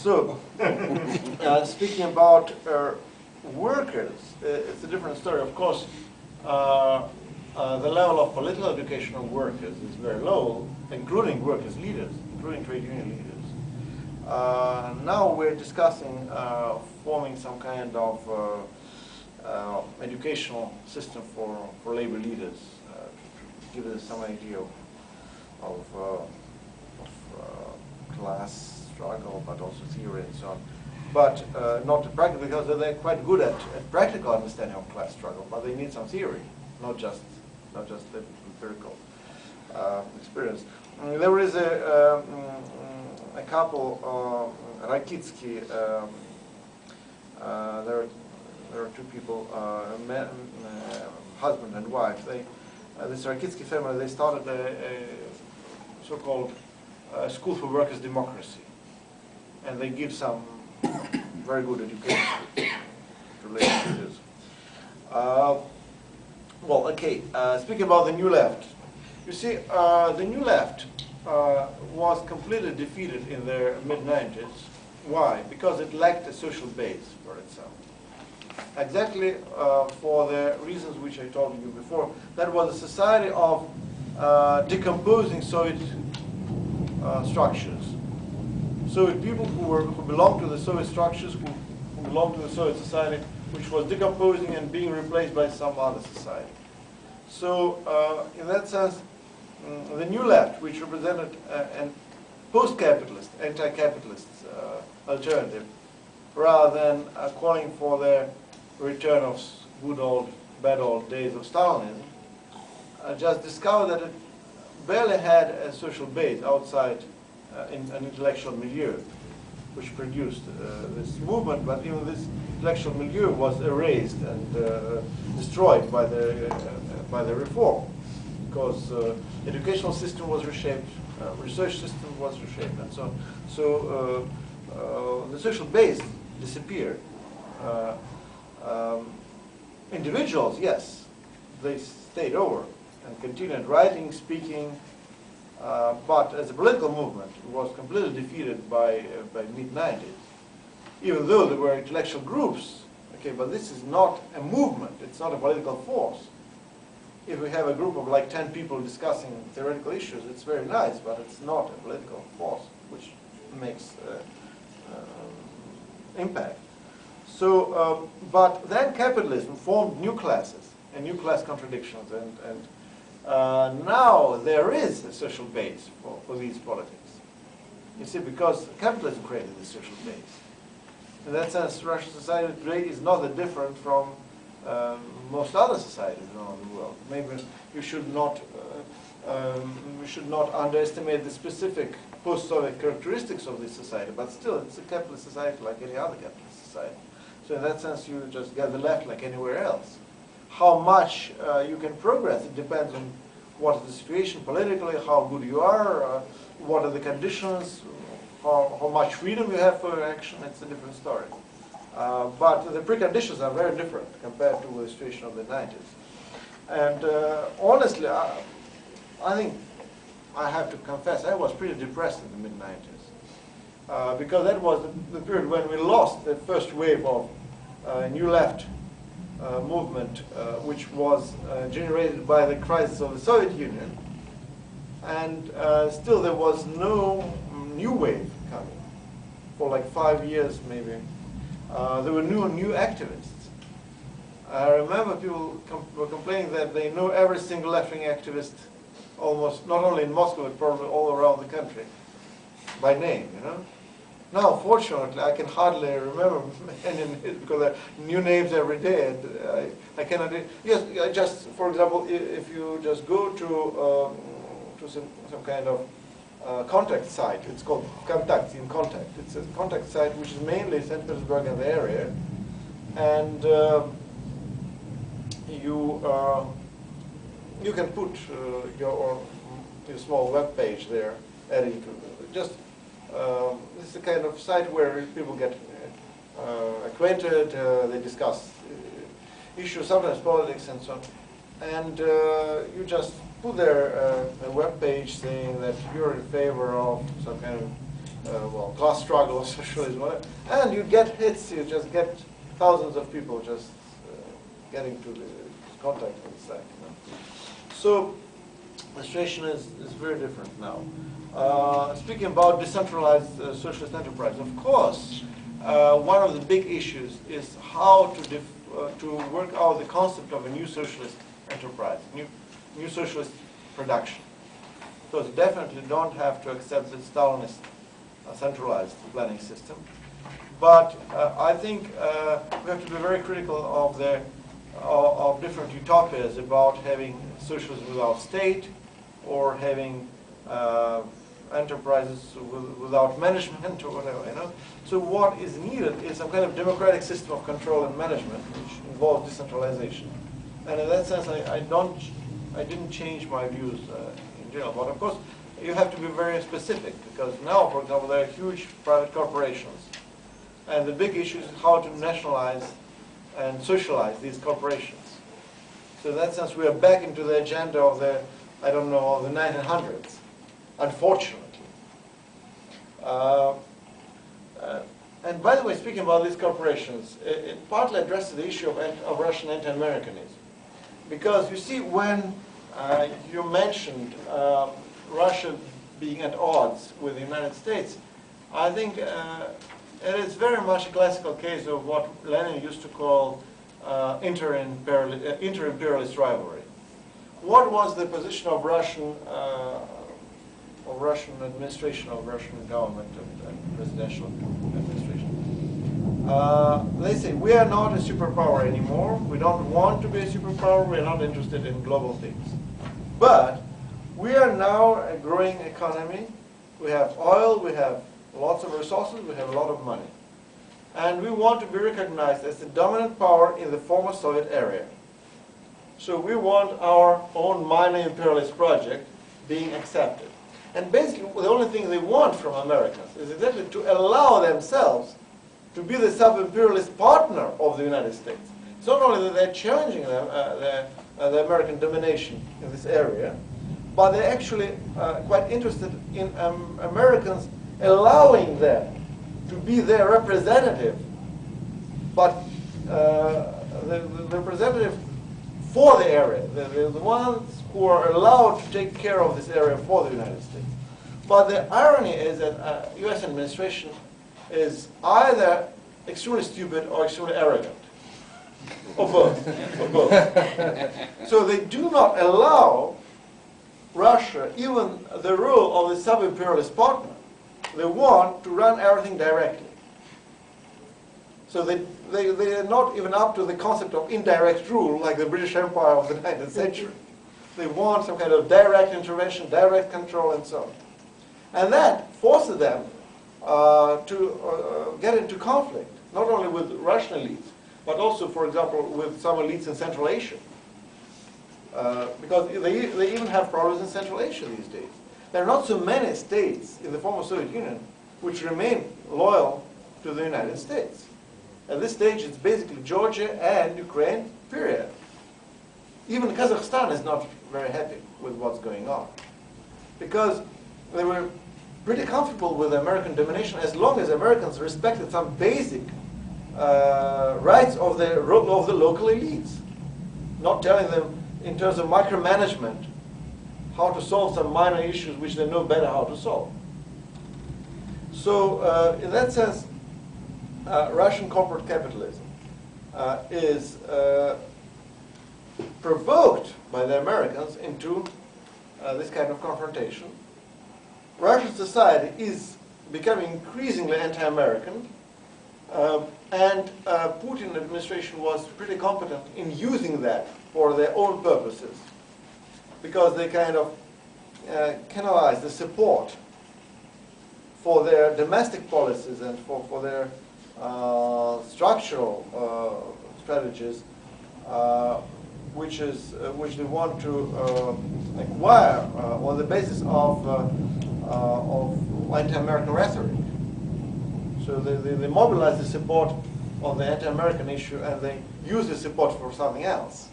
So, speaking about workers, it's a different story. Of course, the level of political education of workers is very low, including workers' leaders, including trade union leaders. Now we're discussing forming some kind of educational system for labor leaders, to give us some idea of class struggle, but also theory and so on. But not practical, because they're quite good at practical understanding of class struggle, but they need some theory, not just the empirical experience. There is a couple, Rakitsky, there are two people, husband and wife. This Rakitsky family, they started a so-called School for Workers' Democracy, and they give some very good education to labor leaders. Well, okay, speaking about the New Left. You see, the New Left was completely defeated in the mid-90s. Why? Because it lacked a social base for itself. Exactly for the reasons which I told you before. That was a society of decomposing Soviet structures. Soviet people who belonged to the Soviet structures, who belonged to the Soviet society, which was decomposing and being replaced by some other society. So in that sense, the New Left, which represented a post-capitalist, anti-capitalist alternative, rather than calling for the return of good old, bad old days of Stalinism, just discovered that it barely had a social base outside in an intellectual milieu, which produced this movement. But even this intellectual milieu was erased and destroyed by the reform, because educational system was reshaped, research system was reshaped, and so on. So the social base disappeared. Individuals, yes, they stayed over and continued writing, speaking, but as a political movement, it was completely defeated by mid-90s. Even though there were intellectual groups, okay, but this is not a movement, it's not a political force. If we have a group of like 10 people discussing theoretical issues, it's very nice, but it's not a political force which makes impact. So, but then capitalism formed new classes and new class contradictions, and now there is a social base for these politics. You see, because capitalism created this social base. In that sense, Russian society today is not that different from most other societies around the world. Maybe you should not underestimate the specific post-Soviet characteristics of this society, but still, it's a capitalist society like any other capitalist society. So in that sense, you just get the left like anywhere else. How much you can progress, it depends on what is the situation politically, how good you are, what are the conditions, how much freedom you have for action. It's a different story. But the preconditions are very different compared to the situation of the 90s. And honestly, I think I have to confess, I was pretty depressed in the mid-90s. Because that was the period when we lost the first wave of New Left movement, which was generated by the crisis of the Soviet Union. And still there was no new wave coming for like 5 years maybe. There were new activists. I remember people were complaining that they know every single left-wing activist, almost, not only in Moscow, but probably all around the country, by name, you know. Now, fortunately, I can hardly remember any names because there are new names every day. And I cannot. Yes, I just, for example, if you just go to some kind of contact site, it's called Contacts in Contact. It's a contact site which is mainly St. Petersburg and the area, and you can put your small web page there, adding to just. This is the kind of site where people get acquainted, they discuss issues, sometimes politics and so on. And you just put there a web page saying that you're in favor of some kind well, class struggle or socialism, whatever, and you get hits, you just get thousands of people just getting to the contact with the site. You know? So the situation is very different now. Speaking about decentralized socialist enterprise, of course, one of the big issues is how to work out the concept of a new socialist enterprise, new socialist production. So you definitely don't have to accept the Stalinist centralized planning system. But I think we have to be very critical of different utopias about having socialism without state or having enterprises without management or whatever, you know. So what is needed is some kind of democratic system of control and management which involves decentralization. And in that sense, I didn't change my views in general. But of course, you have to be very specific because now, for example, there are huge private corporations. And the big issue is how to nationalize and socialize these corporations. So in that sense, we are back into the agenda of the, I don't know, of the 1900s, unfortunately. And by the way, speaking about these corporations, it partly addresses the issue of Russian anti-Americanism. Because you see, when you mentioned Russia being at odds with the United States, I think it is very much a classical case of what Lenin used to call inter-imperialist rivalry. What was the position of Russian administration, of Russian government and presidential administration? They say, we are not a superpower anymore. We don't want to be a superpower. We are not interested in global things. But we are now a growing economy. We have oil. We have lots of resources. We have a lot of money. And we want to be recognized as the dominant power in the former Soviet area. So we want our own minor imperialist project being accepted. And basically, the only thing they want from Americans is exactly to allow themselves to be the sub-imperialist partner of the United States. It's not only that they're challenging them, the American domination in this area, but they're actually quite interested in Americans allowing them to be their representative, but the representative for the area, the ones who are allowed to take care of this area for the United States. But the irony is that U.S. administration is either extremely stupid or extremely arrogant, or both. Or both. So they do not allow Russia even the role of the sub-imperialist partner. They want to run everything directly. So they are not even up to the concept of indirect rule like the British Empire of the 19th century. They want some kind of direct intervention, direct control, and so on. And that forces them to get into conflict, not only with Russian elites, but also, for example, with some elites in Central Asia. Because they even have problems in Central Asia these days. There are not so many states in the former Soviet Union which remain loyal to the United States. At this stage, it's basically Georgia and Ukraine, period. Even Kazakhstan is not very happy with what's going on. Because they were pretty comfortable with American domination as long as Americans respected some basic rights of the local elites. Not telling them in terms of micromanagement how to solve some minor issues which they know better how to solve. So in that sense, Russian corporate capitalism is provoked by the Americans into this kind of confrontation. Russian society is becoming increasingly anti-American, and Putin administration was pretty competent in using that for their own purposes, because they kind of canalized the support for their domestic policies and for their structural strategies, which they want to acquire on the basis of anti-American rhetoric. So they mobilize the support on the anti-American issue and they use the support for something else.